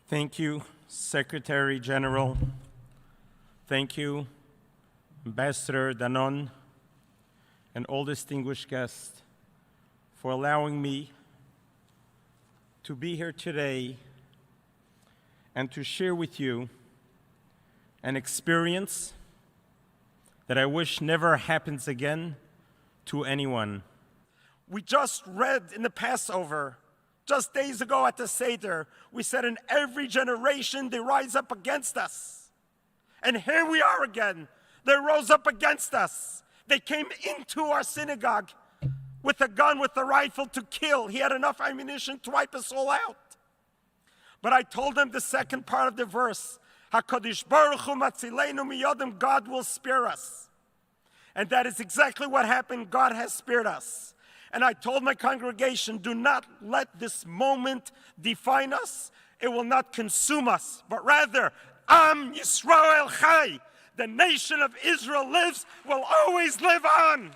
Thank you, Secretary General. Thank you, Ambassador Danon, and all distinguished guests for allowing me to be here today and to share with you an experience that I wish never happens again to anyone. We just read in the Passover, just days ago at the Seder, we said in every generation they rise up against us. And here we are again. They rose up against us. They came into our synagogue with a gun, with a rifle to kill. He had enough ammunition to wipe us all out. But I told them the second part of the verse, HaKadosh Baruch Hu Matzilenu Miyodim, God will spare us. And that is exactly what happened. God has spared us. And I told my congregation, do not let this moment define us. It will not consume us, but rather, Am Yisrael Chai, the nation of Israel lives, will always live on.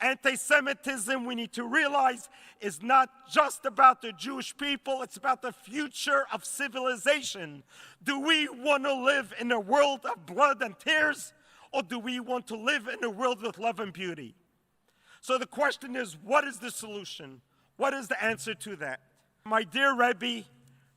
Anti-Semitism, we need to realize, is not just about the Jewish people, it's about the future of civilization. Do we want to live in a world of blood and tears, or do we want to live in a world with love and beauty? So the question is, what is the solution? What is the answer to that? My dear Rebbe,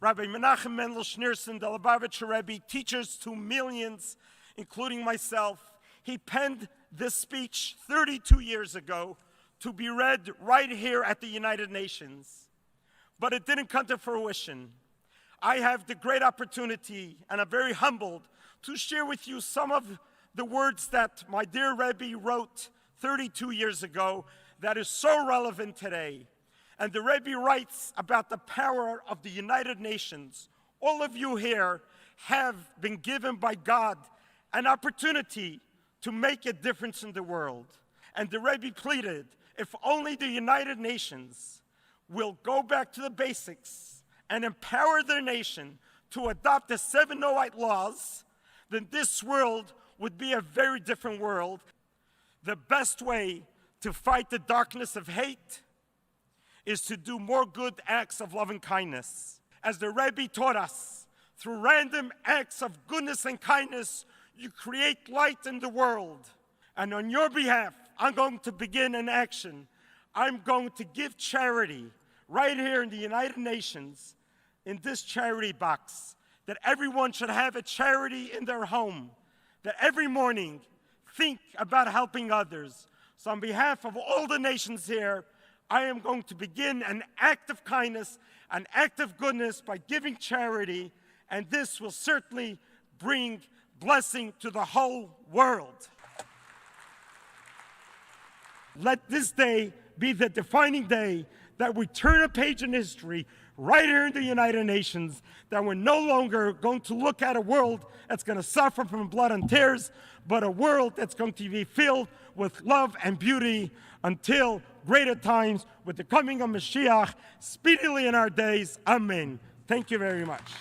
Rabbi Menachem Mendel Schneerson, the Lubavitcher Rebbe, teaches to millions, including myself. He penned this speech 32 years ago to be read right here at the United Nations. But it didn't come to fruition. I have the great opportunity, and I'm very humbled, to share with you some of the words that my dear Rebbe wrote 32 years ago that is so relevant today. And the Rebbe writes about the power of the United Nations. All of you here have been given by God an opportunity to make a difference in the world. And the Rebbe pleaded, if only the United Nations will go back to the basics and empower their nation to adopt the 7 Noahide laws, then this world would be a very different world. The best way to fight the darkness of hate is to do more good acts of love and kindness. As the Rebbe taught us, through random acts of goodness and kindness, you create light in the world. And on your behalf, I'm going to begin an action. I'm going to give charity right here in the United Nations, in this charity box, that everyone should have a charity in their home, that every morning think about helping others. So on behalf of all the nations here, I am going to begin an act of kindness, an act of goodness by giving charity, and this will certainly bring blessing to the whole world. Let this day be the defining day that we turn a page in history right here in the United Nations, that we're no longer going to look at a world that's going to suffer from blood and tears, but a world that's going to be filled with love and beauty until greater times with the coming of Mashiach speedily in our days. Amen. Thank you very much.